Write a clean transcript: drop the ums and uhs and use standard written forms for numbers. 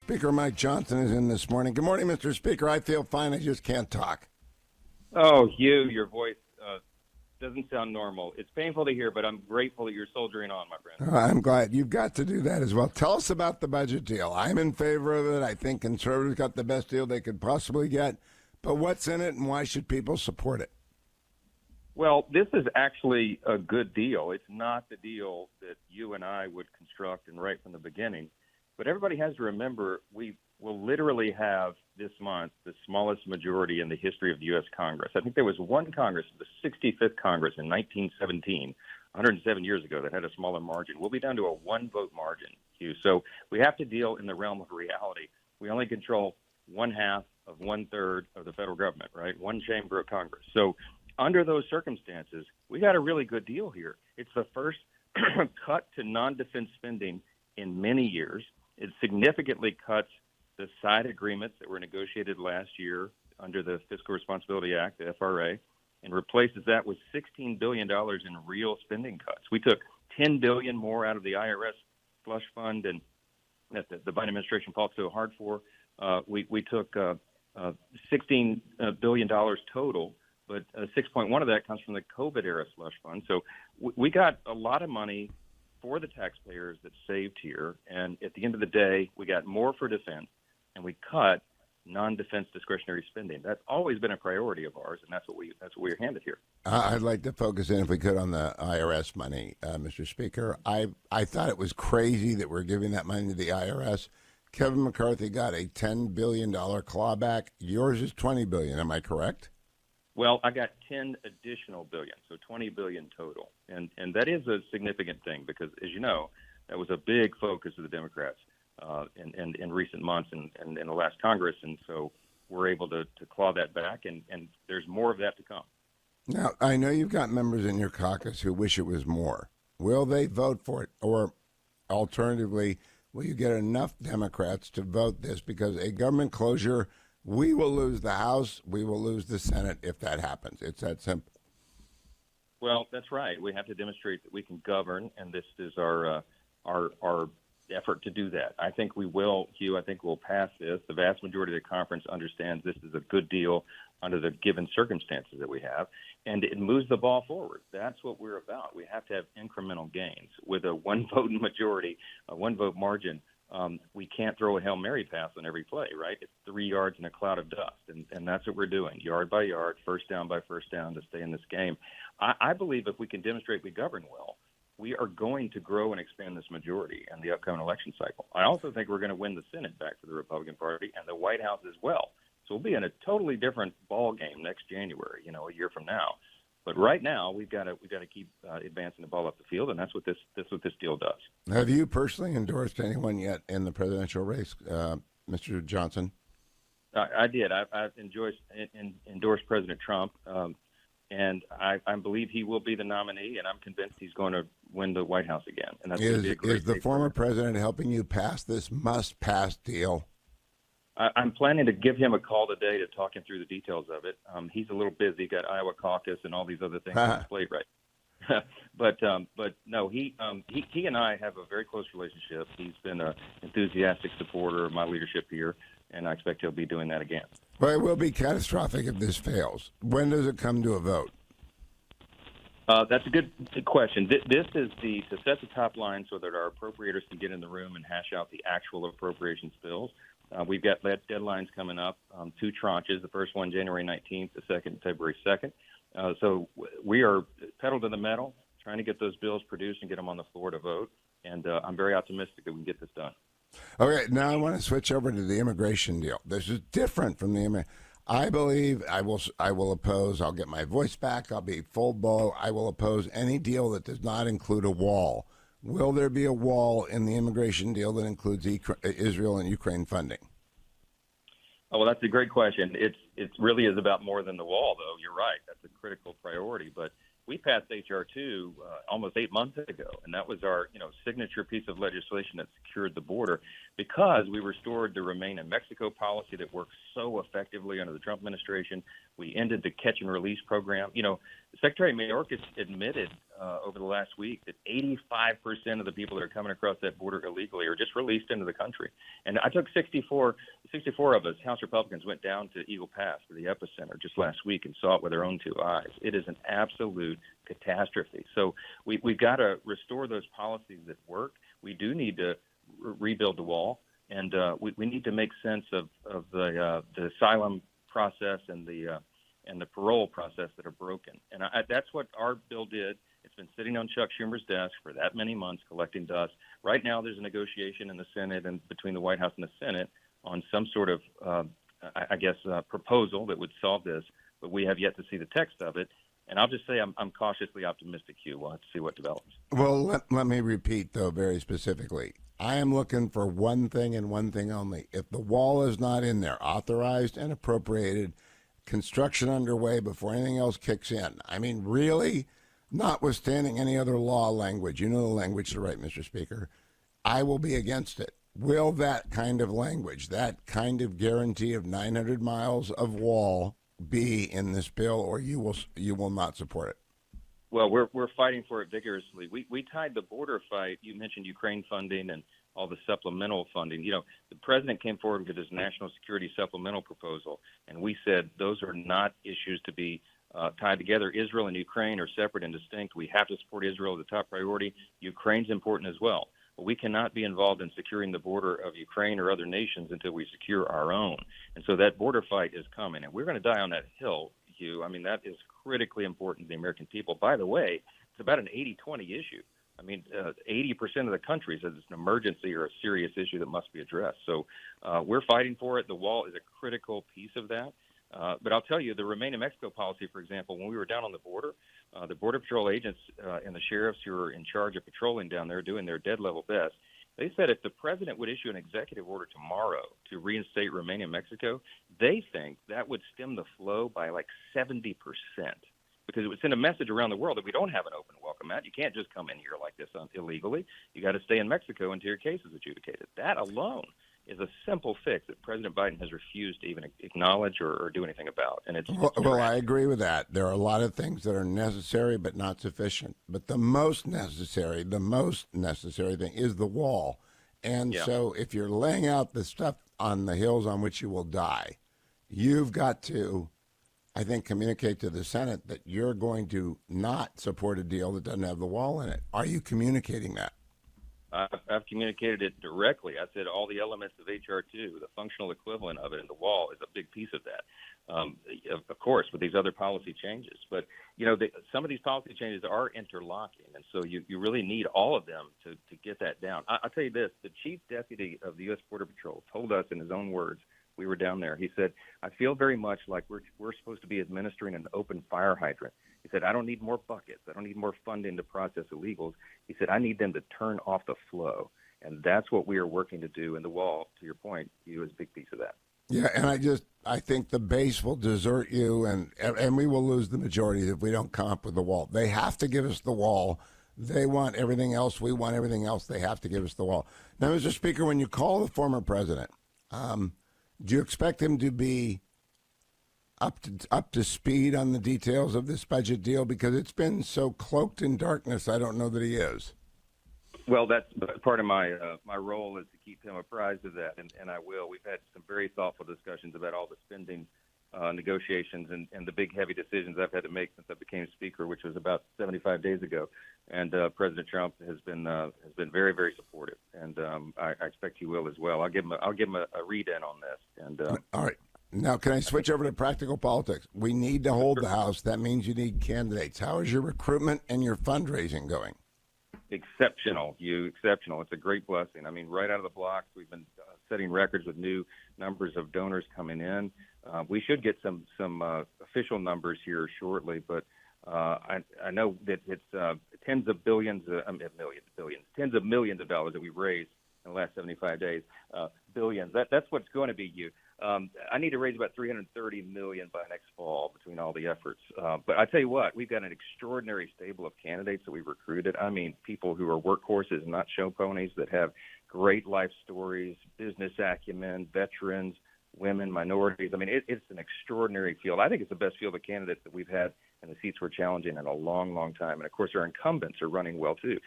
Speaker Mike Johnson is in this morning. Good morning, Mr. Speaker. I feel fine. I just can't talk. Oh, Hugh, your voice doesn't sound normal. It's painful to hear, but I'm grateful that you're soldiering on, my friend. I'm glad. You've got to do that as well. Tell us about the budget deal. I'm in favor of it. I think conservatives got the best deal they could possibly get. But what's in it, and why should people support it? Well, this is actually a good deal. It's not the deal that you and I would construct and right from the beginning. But everybody has to remember we will literally have this month the smallest majority in the history of the U.S. Congress. I think there was one Congress, the 65th Congress in 1917, 107 years ago, that had a smaller margin. We'll be down to a one-vote margin, Hugh. So we have to deal in the realm of reality. We only control one-half of one-third of the federal government, right? One chamber of Congress. So under those circumstances, we got a really good deal here. It's the first cut to non-defense spending in many years. It significantly cuts the side agreements that were negotiated last year under the Fiscal Responsibility Act, the FRA, and replaces that with $16 billion in real spending cuts. We took $10 billion more out of the IRS slush fund and that the Biden administration fought so hard for. We took $16 billion total, but 6.1 of that comes from the COVID-era slush fund. So we got a lot of money for the taxpayers that's saved here, and at the end of the day, we got more for defense, and we cut non-defense discretionary spending. That's always been a priority of ours, and that's what we're handed here. I'd like to focus in, if we could, on the IRS money, Mr. Speaker. I thought it was crazy that we're giving that money to the IRS. Kevin McCarthy got a $10 billion clawback. Yours is $20 billion. Am I correct? Well, I got 10 additional billion, so 20 billion total. And that is a significant thing because, as you know, that was a big focus of the Democrats in recent months and in the last Congress. And so we're able to claw that back, and there's more of that to come. Now, I know you've got members in your caucus who wish it was more. Will they vote for it? Or alternatively, will you get enough Democrats to vote this? Because a government closure, we will lose the House, we will lose the Senate if that happens. It's that simple. Well, that's right. We have to demonstrate that we can govern, and this is our effort to do that. I think we will, Hugh. I think we'll pass this. The vast majority of the conference understands this is a good deal under the given circumstances that we have, and it moves the ball forward. That's what we're about. We have to have incremental gains. With a one-vote majority, a one-vote margin, we can't throw a Hail Mary pass on every play, right? It's 3 yards in a cloud of dust, and that's what we're doing, yard by yard, first down by first down to stay in this game. I believe if we can demonstrate we govern well, we are going to grow and expand this majority in the upcoming election cycle. I also think we're going to win the Senate back for the Republican Party and the White House as well. So we'll be in a totally different ball game next January, a year from now. But right now, we've got to keep advancing the ball up the field, and that's what this deal does. Have you personally endorsed anyone yet in the presidential race, Mr. Johnson? I did. I've endorsed President Trump, and I believe he will be the nominee, and I'm convinced he's going to win the White House again. And that's going to be a great is the former president helping you pass this must-pass deal? I'm planning to give him a call today to talk him through the details of it. He's a little busy, got Iowa caucus and all these other things on his plate right. But no, he and I have a very close relationship. He's been an enthusiastic supporter of my leadership here, and I expect he'll be doing that again. Well, it will be catastrophic if this fails. When does it come to a vote? That's a good question. This is to set the top line so that our appropriators can get in the room and hash out the actual appropriations bills. We've got deadlines coming up, 2 tranches, the first one January 19th, the second February 2nd. So we are pedal to the metal, trying to get those bills produced and get them on the floor to vote. And I'm very optimistic that we can get this done. Okay, now I want to switch over to the immigration deal. This is different from the I believe I will oppose. I'll get my voice back. I'll be full blow. I will oppose any deal that does not include a wall. Will there be a wall in the immigration deal that includes Israel and Ukraine funding? Oh, well, that's a great question. It really is about more than the wall, though. You're right. That's a critical priority. But we passed H.R. 2 almost 8 months ago, and that was our signature piece of legislation that secured the border because we restored the Remain in Mexico policy that worked so effectively under the Trump administration. We ended the catch and release program. You know, Secretary Mayorkas admitted over the last week that 85% of the people that are coming across that border illegally are just released into the country. And I took 64 of us, House Republicans, went down to Eagle Pass, to the epicenter, just last week and saw it with our own two eyes. It is an absolute catastrophe. So we've got to restore those policies that work. We do need to rebuild the wall, and we need to make sense of the asylum process and the parole process that are broken. And that's what our bill did. It's been sitting on Chuck Schumer's desk for that many months, collecting dust. Right now, there's a negotiation in the Senate and between the White House and the Senate on some sort of, proposal that would solve this. But we have yet to see the text of it. And I'll just say I'm cautiously optimistic, Hugh. We'll have to see what develops. Well, let me repeat, though, very specifically. I am looking for one thing and one thing only. If the wall is not in there, authorized and appropriated, construction underway before anything else kicks in. I mean, really, notwithstanding any other law language, you know the language to write, Mr. Speaker, I will be against it. Will that kind of language, that kind of guarantee of 900 miles of wall be in this bill, or you will not support it? Well, we're fighting for it vigorously. We tied the border fight. You mentioned Ukraine funding and all the supplemental funding. You know, the president came forward with his national security supplemental proposal, and we said those are not issues to be tied together. Israel and Ukraine are separate and distinct. We have to support Israel as a top priority. Ukraine's important as well. But we cannot be involved in securing the border of Ukraine or other nations until we secure our own. And so that border fight is coming, and we're going to die on that hill, Hugh. I mean, that is critically important to the American people. By the way, it's about an 80-20 issue. I mean, 80% of the country says it's an emergency or a serious issue that must be addressed. So we're fighting for it. The wall is a critical piece of that. But I'll tell you, the Remain in Mexico policy, for example, when we were down on the Border Patrol agents and the sheriffs who are in charge of patrolling down there doing their dead level best, they said if the president would issue an executive order tomorrow to reinstate Remain in Mexico, they think that would stem the flow by like 70%. Because it would send a message around the world that we don't have an open welcome mat. You can't just come in here like this illegally. You got to stay in Mexico until your case is adjudicated. That alone is a simple fix that President Biden has refused to even acknowledge or do anything about. And it's well, I agree with that. There are a lot of things that are necessary but not sufficient. But the most necessary thing is the wall. And so if you're laying out the stuff on the hills on which you will die, you've got to, I think, communicate to the Senate that you're going to not support a deal that doesn't have the wall in it. Are you communicating that? I've communicated it directly. I said all the elements of H.R. 2, the functional equivalent of it, and the wall is a big piece of that, of course, with these other policy changes. But, you know, some of these policy changes are interlocking, and so you really need all of them to get that down. I'll tell you this. The chief deputy of the U.S. Border Patrol told us in his own words, we were down there, he said, I feel very much like we're supposed to be administering an open fire hydrant. He said, I don't need more buckets. I don't need more funding to process illegals. He said, I need them to turn off the flow. And that's what we are working to do. And the wall, to your point, you is a big piece of that. Yeah, and I think the base will desert you, and we will lose the majority if we don't come up with the wall. They have to give us the wall. They want everything else. We want everything else. They have to give us the wall. Now, Mr. Speaker, when you call the former president, do you expect him to be up to speed on the details of this budget deal? Because it's been so cloaked in darkness, I don't know that he is. Well, that's part of my role is to keep him apprised of that, and I will. We've had some very thoughtful discussions about all the spending negotiations and the big, heavy decisions I've had to make since I became Speaker, which was about 75 days ago. And President Trump has been very, very supportive, and I expect he will as well. I'll give him a read in on this. And all right. Now, can I switch over to practical politics? We need to hold the House. That means you need candidates. How is your recruitment and your fundraising going? Exceptional, exceptional. It's a great blessing. I mean, right out of the blocks, we've been setting records with new numbers of donors coming in. We should get some official numbers here shortly, but I know that it's tens of millions of dollars that we've raised in the last 75 days. Billions. That's what's going to be you. I need to raise about $330 million by next fall between all the efforts. But I tell you what, we've got an extraordinary stable of candidates that we've recruited. I mean, people who are workhorses, not show ponies, that have great life stories, business acumen, veterans, women, minorities. I mean, it's an extraordinary field. I think it's the best field of candidates that we've had in the seats we're challenging in a long, long time. And, of course, our incumbents are running well, too.